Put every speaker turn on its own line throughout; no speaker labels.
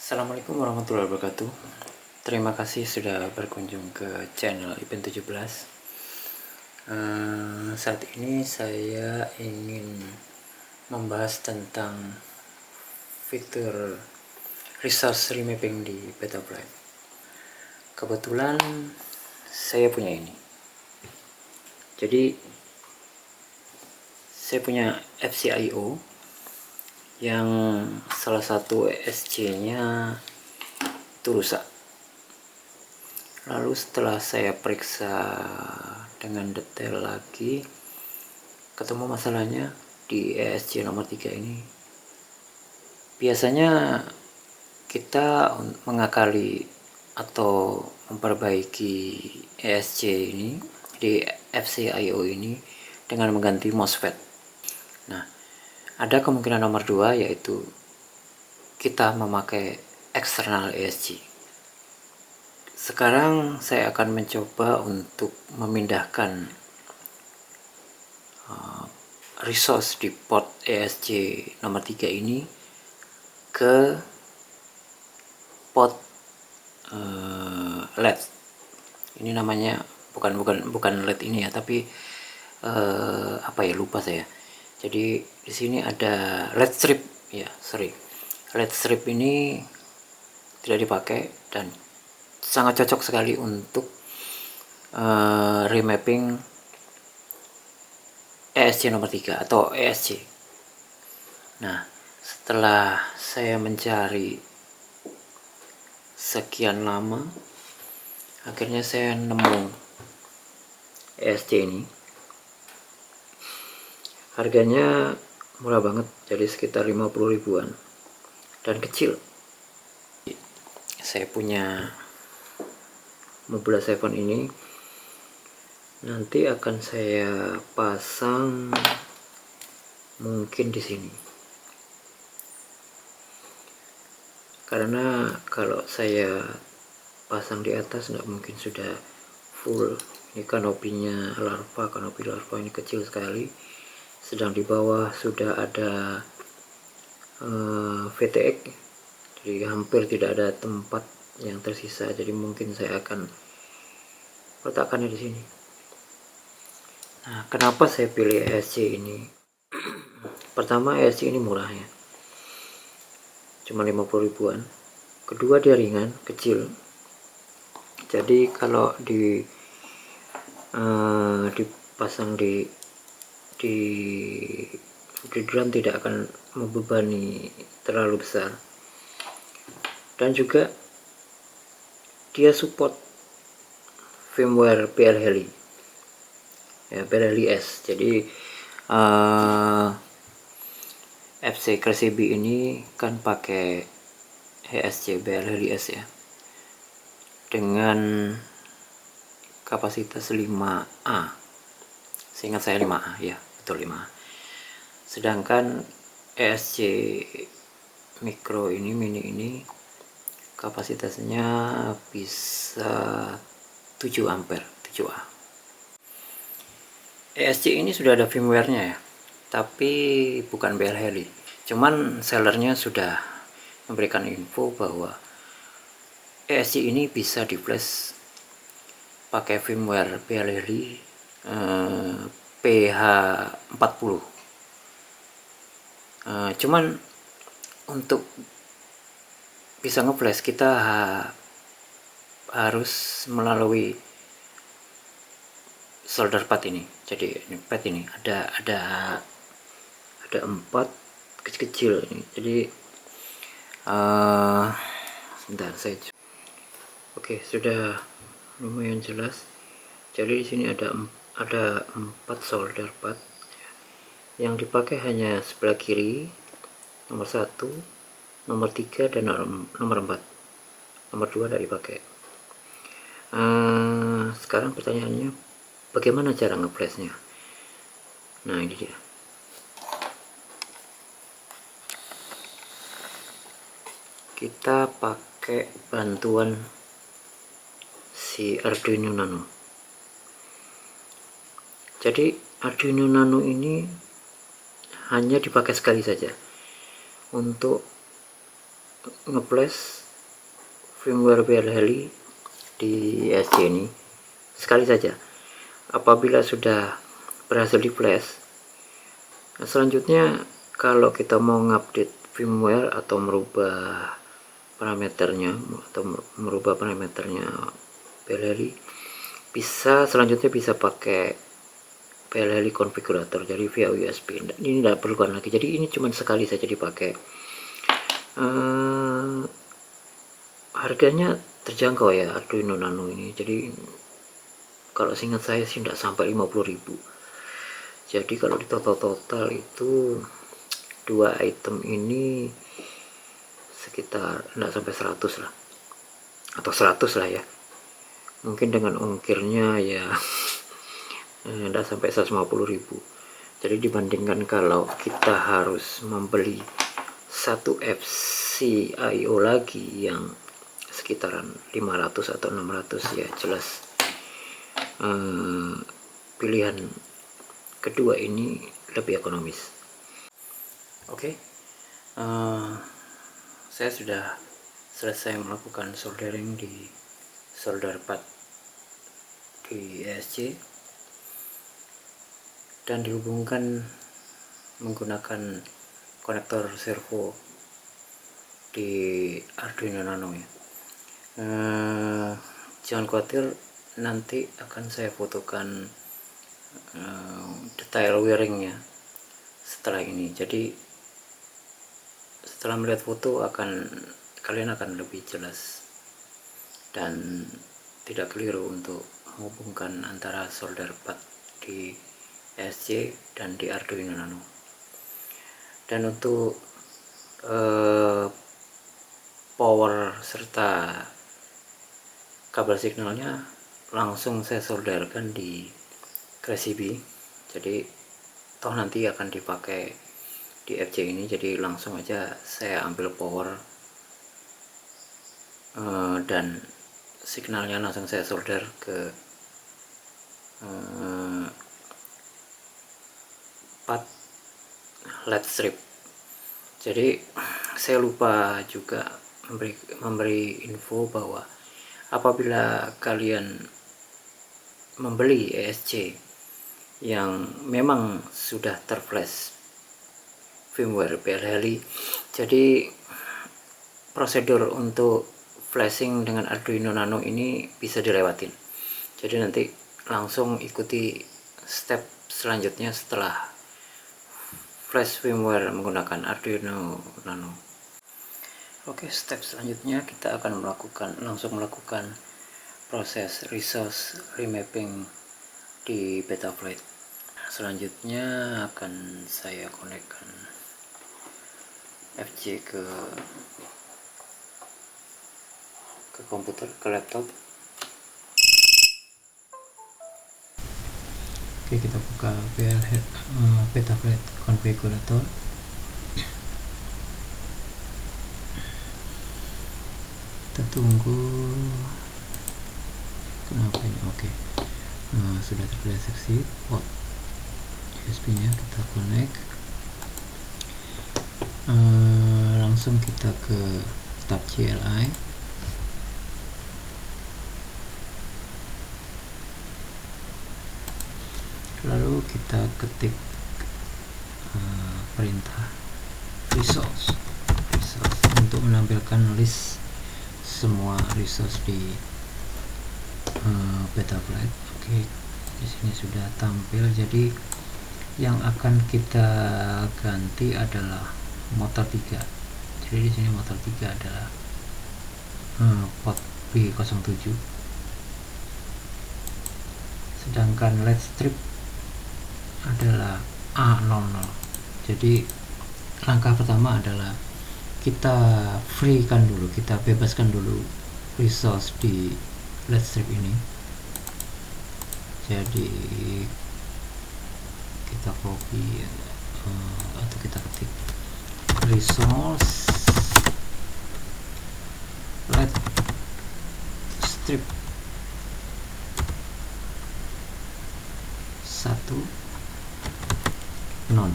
Assalamualaikum warahmatullahi wabarakatuh. Terima kasih sudah berkunjung ke channel Ipin 17. Saat ini saya ingin membahas tentang fitur resource remapping di Betaflight. Kebetulan saya punya ini. Jadi saya punya FCIO yang salah satu ESC-nya itu rusak. Lalu setelah saya periksa dengan detail lagi, ketemu masalahnya di ESC nomor 3 ini. Biasanya kita mengakali atau memperbaiki ESC ini di FCIO ini dengan mengganti MOSFET. Nah, ada kemungkinan nomor 2, yaitu kita memakai eksternal ESC. Sekarang saya akan mencoba untuk memindahkan resource di port ESC nomor 3 ini ke port LED. Ini namanya bukan LED ini ya, tapi apa ya, lupa saya. Jadi di sini ada LED strip ya, LED strip ini tidak dipakai dan sangat cocok sekali untuk remapping ESC nomor 3 atau ESC. Nah, setelah saya mencari sekian lama, akhirnya saya nemu ESC ini. Harganya murah banget, jadi sekitar 50 ribuan dan kecil. Saya punya Mobula 7 ini nanti akan saya pasang mungkin di sini, karena kalau saya pasang di atas nggak mungkin sudah full. Ini kanopinya kanopi larva ini kecil sekali, sedang di bawah sudah ada VTX, jadi hampir tidak ada tempat yang tersisa. Jadi mungkin saya akan letakkannya di sini. Nah, kenapa saya pilih ESC ini? Pertama, ESC ini murah ya, cuma 50 ribuan. Kedua, dia ringan, kecil. Jadi kalau dipasang di drum tidak akan membebani terlalu besar. Dan juga dia support firmware PL-Heli ya, PL-Heli S. Jadi FC Crazy Bee ini kan pakai ESC PL-Heli S ya, dengan kapasitas 5A. Seingat saya 5A ya, betul 5A. Sedangkan ESC Micro ini, mini ini, kapasitasnya bisa 7 ampere, 7A. ESC ini sudah ada firmware-nya ya, tapi bukan PL-Heli. Cuman sellernya sudah memberikan info bahwa ESC ini bisa di flash pakai firmware PL-Heli PH40. Cuman untuk bisa ngeflash kita harus melalui solder pad ini. Jadi pad ini ada 4 kecil-kecil ini. Jadi sebentar saya. Oke, sudah lumayan jelas. Jadi di sini ada 4 solder pad. Yang dipakai hanya sebelah kiri, nomor 1, nomor 3 dan nomor 4. Nomor 2 tidak dipakai. Sekarang pertanyaannya, bagaimana cara ngeflashnya? Nah, ini dia. Kita pakai bantuan si Arduino Nano. Jadi Arduino Nano ini hanya dipakai sekali saja untuk ngeflash firmware BLHeli di ESC ini sekali saja. Apabila sudah berhasil di flash, selanjutnya kalau kita mau ngupdate firmware atau merubah parameternya BLHeli, selanjutnya bisa pakai BLHeli konfigurator, jadi via USB. Ini tidak perlukan lagi, jadi ini cuma sekali saja dipakai. Harganya terjangkau ya Arduino Nano ini, jadi kalau seingat saya sih tidak sampai 50.000. Jadi kalau di total itu dua item ini sekitar tidak sampai 100 lah, atau 100 lah ya, mungkin dengan ongkirnya ya tidak sampai 150.000. Jadi dibandingkan kalau kita harus membeli satu FC IO lagi yang sekitaran 500 atau 600, ya jelas pilihan kedua ini lebih ekonomis. Oke, saya sudah selesai melakukan soldering di solder pad di ESC dan dihubungkan menggunakan konektor servo di Arduino Nano ya. Jangan khawatir, nanti akan saya fotokan detail wiringnya setelah ini. Jadi setelah melihat foto kalian akan lebih jelas dan tidak keliru untuk menghubungkan antara solder pad di ESC dan di Arduino Nano. Dan untuk power serta kabel signalnya langsung saya solderkan di CrazyBee, jadi toh nanti akan dipakai di FC ini, jadi langsung aja saya ambil power dan signalnya langsung saya solder ke pad LED strip. Jadi saya lupa juga memberi info bahwa apabila kalian membeli ESC yang memang sudah terflash firmware BLHeli, jadi prosedur untuk flashing dengan Arduino Nano ini bisa dilewatin. Jadi nanti langsung ikuti step selanjutnya setelah flash firmware menggunakan Arduino Nano. Oke, step selanjutnya kita akan langsung melakukan proses resource remapping di Betaflight. Selanjutnya akan saya konekkan FC ke komputer, ke laptop. Oke, kita buka Betaflight konfigurator. Kita tunggu, kenapa ini? Oke, sudah terdeteksi port USB nya, kita connect. Langsung kita ke tab CLI, lalu kita ketik perintah resource untuk menampilkan list semua resource di Betaflight. Oke, di sini sudah tampil. Jadi yang akan kita ganti adalah motor 3. Jadi di sini motor 3 adalah port B07, sedangkan LED strip adalah A00. Jadi langkah pertama adalah kita kita bebaskan dulu resource di LED strip ini. Jadi kita copy atau kita ketik resource LED strip 1 non.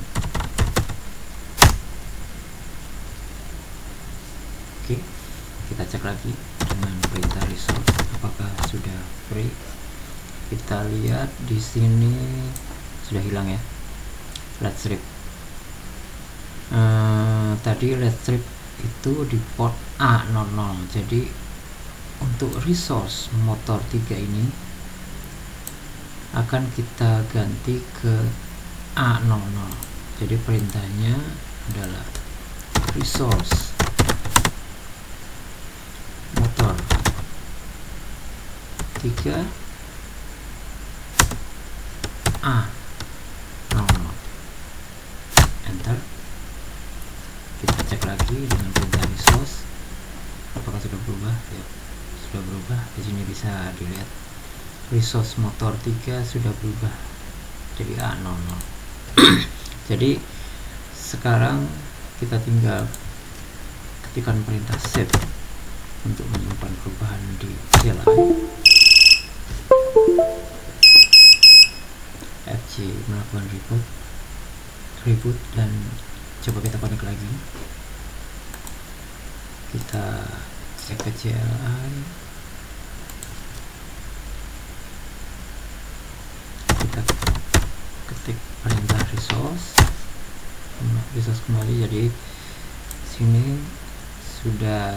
Oke, kita cek lagi dengan perintah resource apakah sudah free. Kita lihat di sini sudah hilang ya LED strip. Tadi LED strip itu di port A00, jadi untuk resource motor 3 ini akan kita ganti ke A00. Jadi perintahnya adalah resource motor 3 A00, enter. Kita cek lagi dengan perintah resource apakah sudah berubah. Ya, sudah berubah. Di sini bisa dilihat resource motor 3 sudah berubah jadi A00. Jadi sekarang kita tinggal ketikkan perintah save untuk menyimpan perubahan di CLI. FC melakukan reboot dan coba kita connect lagi. Kita cek ke CLI, kita ketik perintah resource kembali. Jadi sini sudah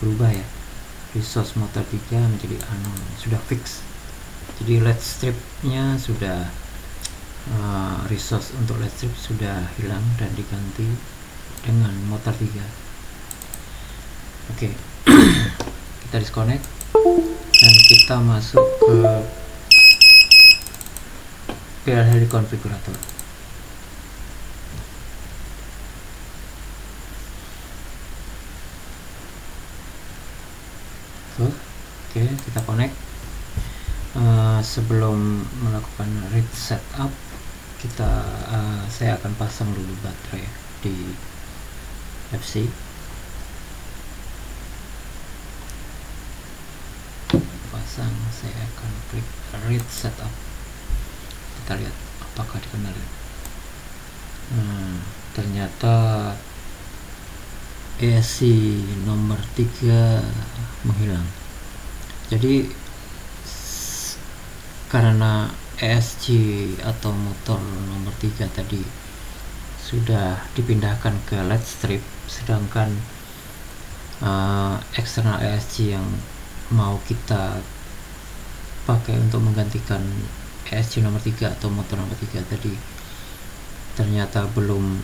berubah ya, resource motor 3 menjadi A0, sudah fix. Jadi LED stripnya sudah resource untuk LED strip sudah hilang dan diganti dengan motor 3. Oke. Kita disconnect dan kita masuk ke PLHeli konfigurator. Oke, kita connect. Sebelum melakukan read setup, saya akan pasang dulu baterai di FC. Pasang, saya akan klik read setup. Kita lihat apakah dikenali. Ternyata ESC nomor 3 menghilang. Jadi karena ESC atau motor nomor 3 tadi sudah dipindahkan ke LED strip, sedangkan eksternal ESC yang mau kita pakai untuk menggantikan ESC nomor 3 atau motor nomor 3 tadi ternyata belum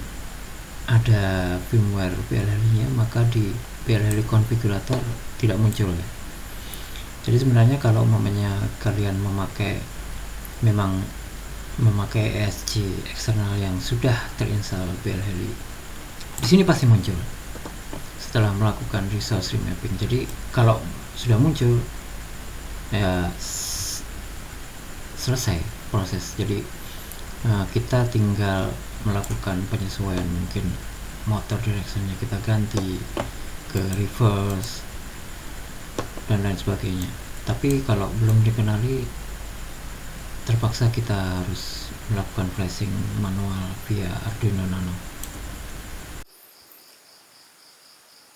ada firmware PLHeli-nya, maka di PLHeli konfigurator tidak muncul ya. Jadi sebenarnya kalau umpamanya kalian memang memakai ESC eksternal yang sudah terinstall PLHeli, di sini pasti muncul setelah melakukan resource remapping. Jadi kalau sudah muncul ya selesai proses. Jadi kita tinggal melakukan penyesuaian, mungkin motor directionnya kita ganti ke reverse dan lain sebagainya. Tapi kalau belum dikenali, terpaksa kita harus melakukan flashing manual via Arduino Nano.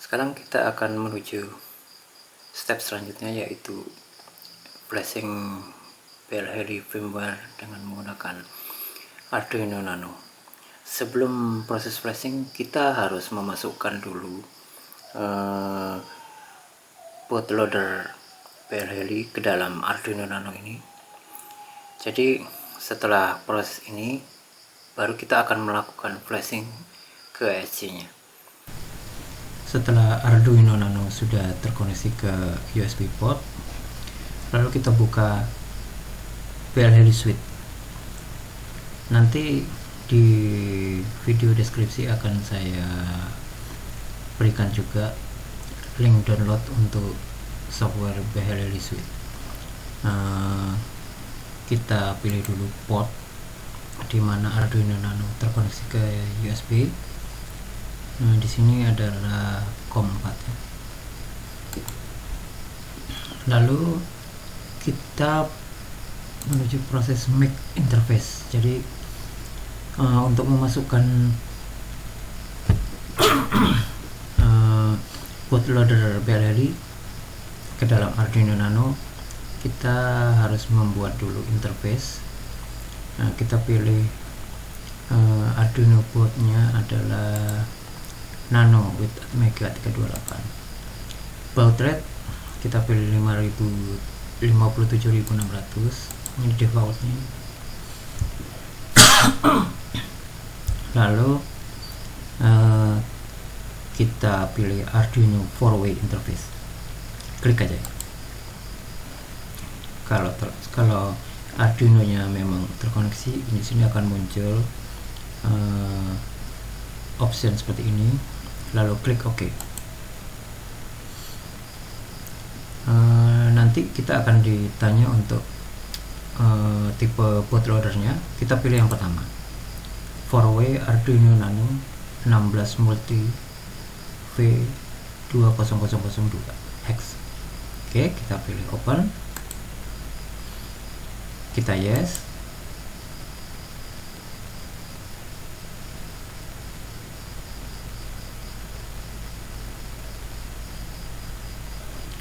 Sekarang kita akan menuju step selanjutnya, yaitu flashing PLHeli firmware dengan menggunakan Arduino Nano. Sebelum proses flashing, kita harus memasukkan dulu bootloader PLHeli ke dalam Arduino Nano ini. Jadi setelah proses ini baru kita akan melakukan flashing ke ESC nya. Setelah Arduino Nano sudah terkoneksi ke USB port, lalu kita buka PLHeli Suite. Nanti di video deskripsi akan saya berikan juga link download untuk software PLHeli Suite. Kita pilih dulu port di mana Arduino Nano terkoneksi ke USB. Di sini adalah COM4 ya. Lalu kita menuju proses make interface. Jadi untuk memasukkan bootloader BLRI ke dalam Arduino Nano, kita harus membuat dulu interface. Nah, kita pilih Arduino boardnya adalah Nano with Mega 328. Baud rate kita pilih 57.600, ini defaultnya. Lalu kita pilih Arduino 4-way interface, klik aja. Kalau Arduino nya memang terkoneksi, di sini akan muncul option seperti ini, lalu klik OK. Nanti kita akan ditanya untuk tipe bootloadernya. Kita pilih yang pertama, 4-way Arduino Nano 16 multi V20002X. Oke, kita pilih open, kita yes.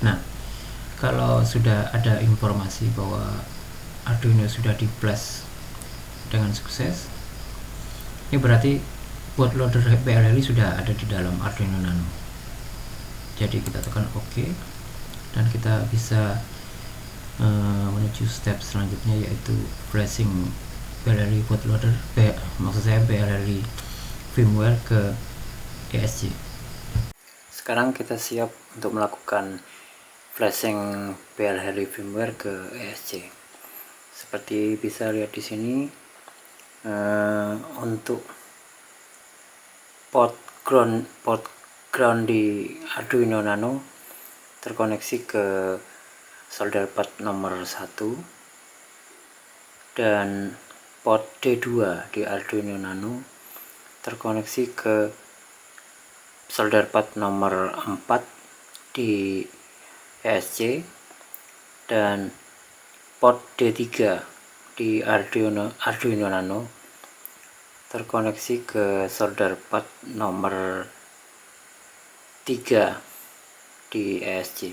Nah, kalau sudah ada informasi bahwa Arduino sudah di flash dengan sukses, ini berarti bootloader BLRI sudah ada di dalam Arduino Nano. Jadi kita tekan OK, dan kita bisa menuju step selanjutnya, yaitu flashing BLRI bootloader, maksud saya BLRI firmware ke ESC. Sekarang kita siap untuk melakukan flashing BLRI firmware ke ESC. Seperti bisa lihat di sini, untuk port ground di Arduino Nano terkoneksi ke solder port nomor 1, dan port D2 di Arduino Nano terkoneksi ke solder port nomor 4 di ESC, dan port D3 di Arduino Nano terkoneksi ke solder port nomor 3 di ESC.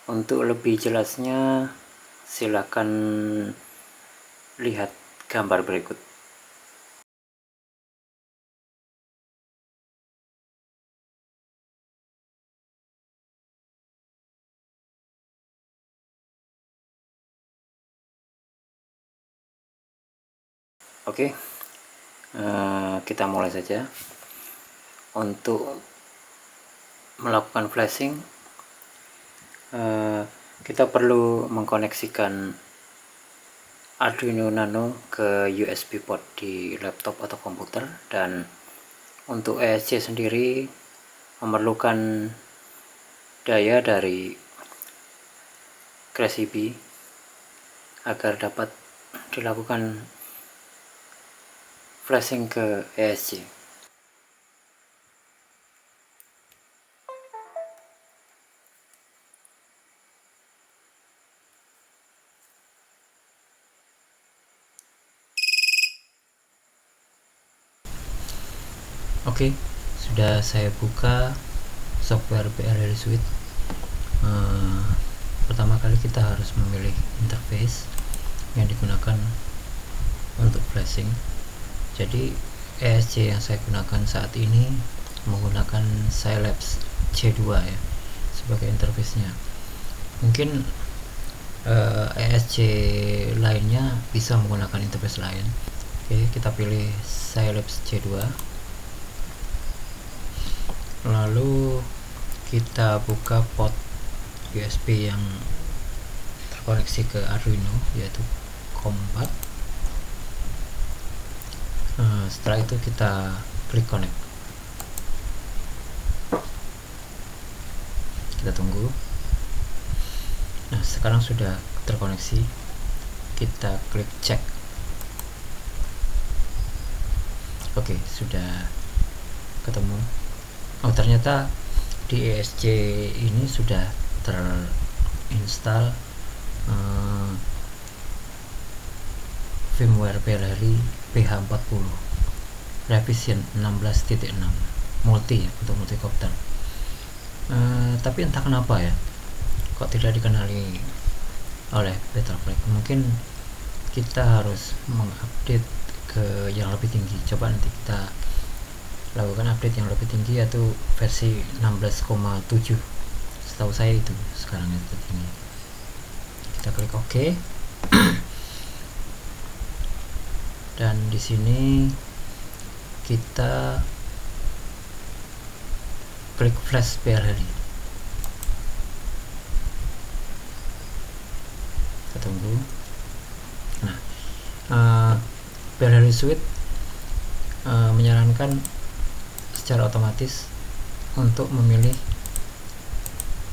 Untuk lebih jelasnya silakan lihat gambar berikut. Oke, kita mulai saja. Untuk melakukan flashing, kita perlu mengkoneksikan Arduino Nano ke USB port di laptop atau komputer, dan untuk ESC sendiri memerlukan daya dari Crazy Bee agar dapat dilakukan flashing ke ESC. Oke, sudah saya buka software BLRI Suite. Pertama kali kita harus memilih interface yang digunakan untuk flashing. Jadi ESC yang saya gunakan saat ini menggunakan Scilabs C2 ya sebagai interface-nya. Mungkin ESC lainnya bisa menggunakan interface lain. Oke, kita pilih Scilabs C2. Lalu kita buka port USB yang terkoneksi ke Arduino, yaitu COM4. Setelah itu kita klik connect. Kita tunggu. Nah, sekarang sudah terkoneksi. Kita klik cek. Oke, sudah ketemu. Oh, ternyata di ESC ini sudah terinstall firmware BLRI PH40 revision 16.6 multi ya, untuk multicopter. Tapi entah kenapa ya kok tidak dikenali oleh Betterflag. Mungkin kita harus mengupdate ke yang lebih tinggi. Coba nanti kita lakukan update yang lebih tinggi, yaitu versi 16,7. Setahu saya itu sekarang itu tinggi. Kita klik OK. Dan di sini kita klik flash PLHD. Kita tunggu. Nah, PLHD Suite menyarankan secara otomatis untuk memilih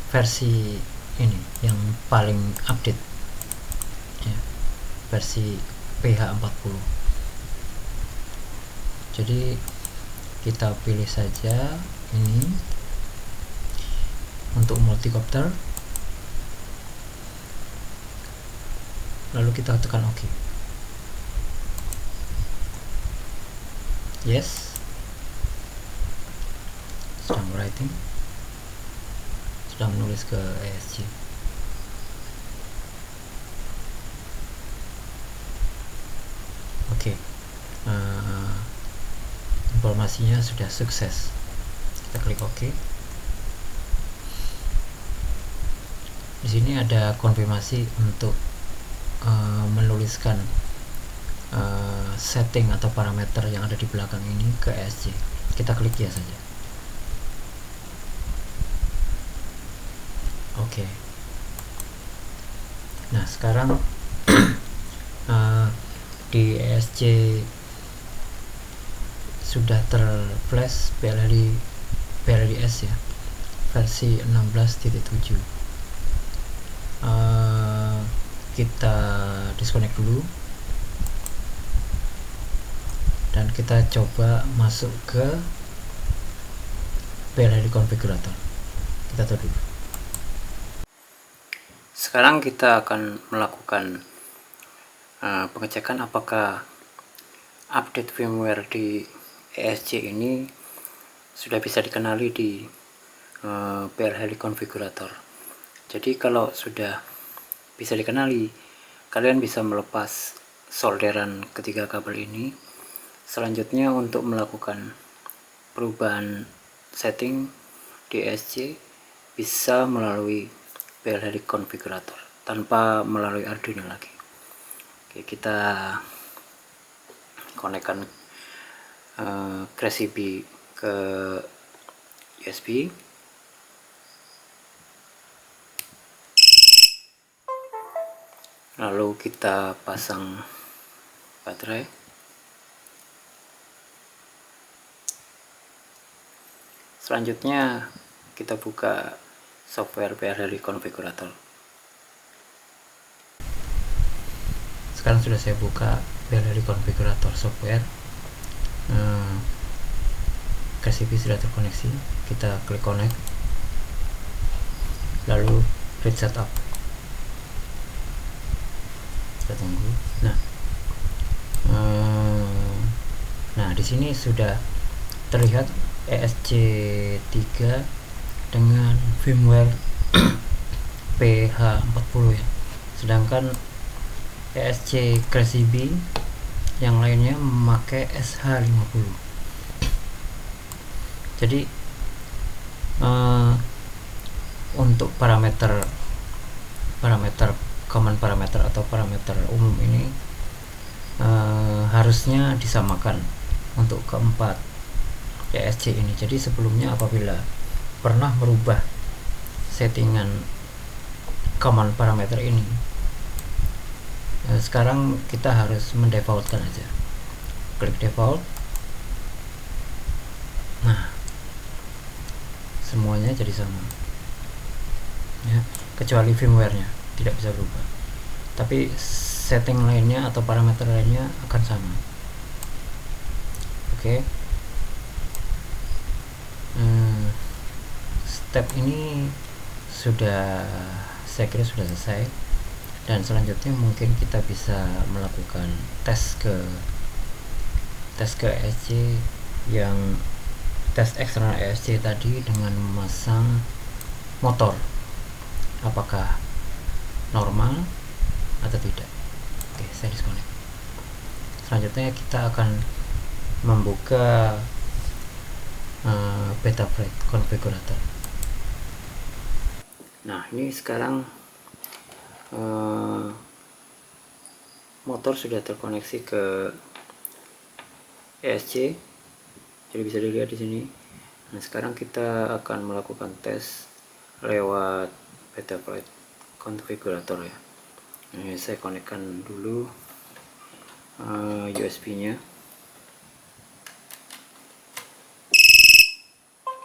versi ini yang paling update ya, versi PH40. Jadi kita pilih saja ini untuk multicopter, lalu kita tekan OK. Yes, sedang writing, sedang menulis ke ESC. Oke, informasinya sudah sukses. Kita klik OK. Di sini ada konfirmasi untuk menuliskan setting atau parameter yang ada di belakang ini ke ESC. Kita klik ya saja. Oke. Nah, sekarang di ESC sudah terflash PLHDS ya, versi 16.7. Kita disconnect dulu dan kita coba masuk ke PLHD configurator. Kita tutup dulu. Sekarang kita akan melakukan pengecekan apakah update firmware di ESC ini sudah bisa dikenali di PLHD configurator. Jadi kalau sudah bisa dikenali, kalian bisa melepas solderan ketiga kabel ini. Selanjutnya untuk melakukan perubahan setting di ESC bisa melalui PLHD configurator tanpa melalui Arduino lagi. Oke, kita konekkan CrazyBee ke USB. Lalu kita pasang baterai. Selanjutnya kita buka software PLHD configurator. Sekarang sudah saya buka PLHD configurator software. CrazyBee sudah terkoneksi. Kita klik connect, lalu read setup. Kita tunggu. Nah, di sini sudah terlihat ESC3 dengan firmware PH40 ya. Sedangkan ESC CrazyBee yang lainnya memakai SH50. Jadi untuk parameter common parameter atau parameter umum ini harusnya disamakan untuk keempat ESC ini. Jadi sebelumnya apabila pernah merubah settingan common parameter ini, sekarang kita harus mendefaultkan aja. Klik default. Nah, semuanya jadi sama ya, kecuali firmware-nya tidak bisa berubah, tapi setting lainnya atau parameter lainnya akan sama. Oke. Step ini sudah, saya kira sudah selesai, dan selanjutnya mungkin kita bisa melakukan tes ke ESC yang tes eksternal ESC tadi dengan memasang motor, apakah normal atau tidak. Oke, saya disconnect. Selanjutnya kita akan membuka Betaflight configurator. Nah, ini sekarang motor sudah terkoneksi ke ESC, jadi bisa dilihat di sini. Nah, sekarang kita akan melakukan tes lewat Betaflight configurator ya. Ini saya konekkan dulu USB-nya.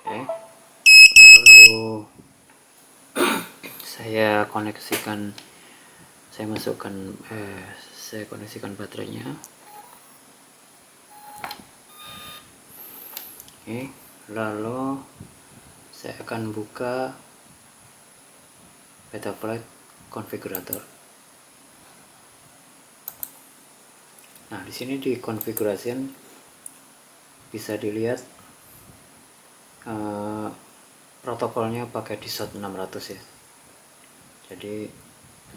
Oke, lalu saya koneksikan baterainya. Oke, lalu saya akan buka Betaflight configurator. Nah, di sini di konfigurasi bisa dilihat protokolnya pakai DSOT 600 ya. Jadi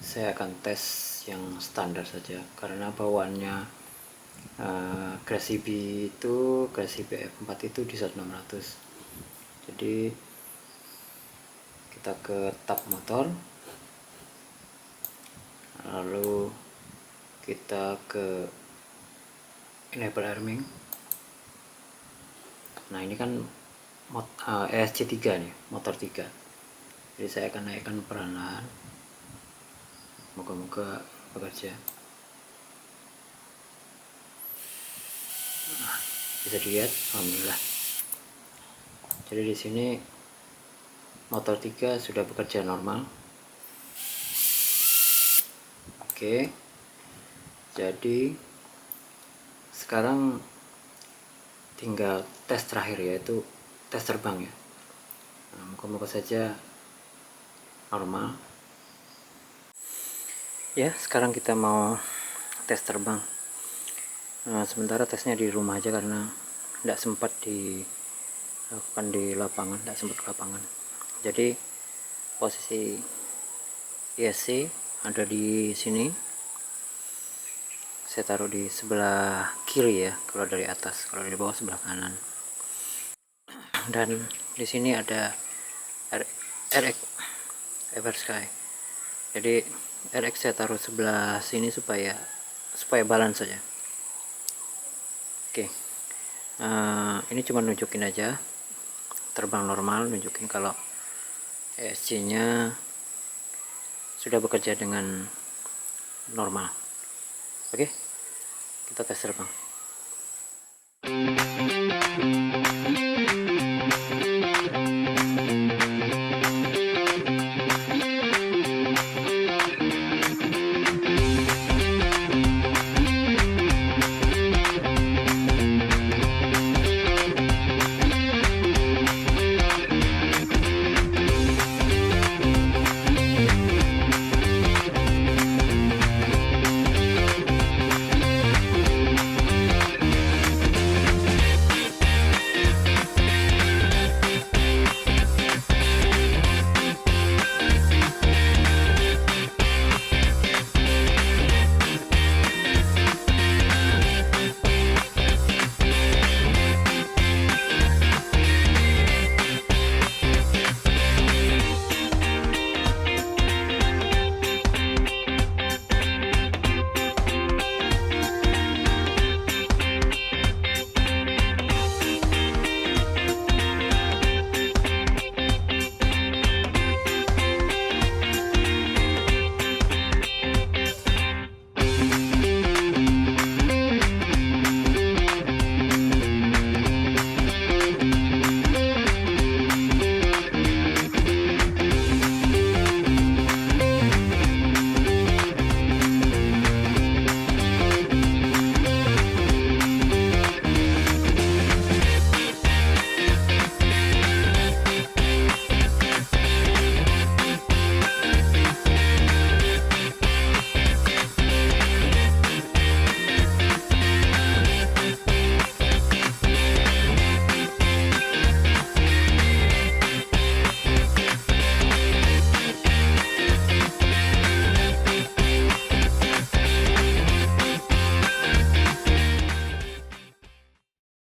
saya akan tes yang standar saja karena bawaannya Crazy F4 itu DSOT 600. Jadi kita ke tab motor, lalu kita ke enable arming. Nah, ini kan ESC3 nih, motor 3. Jadi saya akan naikkan perlahan, moga-moga bekerja. Nah, bisa dilihat, alhamdulillah. Jadi di sini motor 3 sudah bekerja normal. Oke, jadi sekarang tinggal tes terakhir, yaitu tes terbang ya. Nah, moga-moga saja normal ya. Sekarang kita mau tes terbang. Nah, sementara tesnya di rumah aja karena tidak sempat dilakukan di lapangan, tidak sempat ke lapangan. Jadi posisi ESC ada di sini, saya taruh di sebelah kiri ya kalau dari atas, kalau dari bawah sebelah kanan. Dan di sini ada RX Eversky. Jadi RX saya taruh sebelah sini supaya balance saja. Oke, ini cuma nunjukin aja terbang normal, nunjukin kalau ESC nya sudah bekerja dengan normal. Oke, kita tes terbang.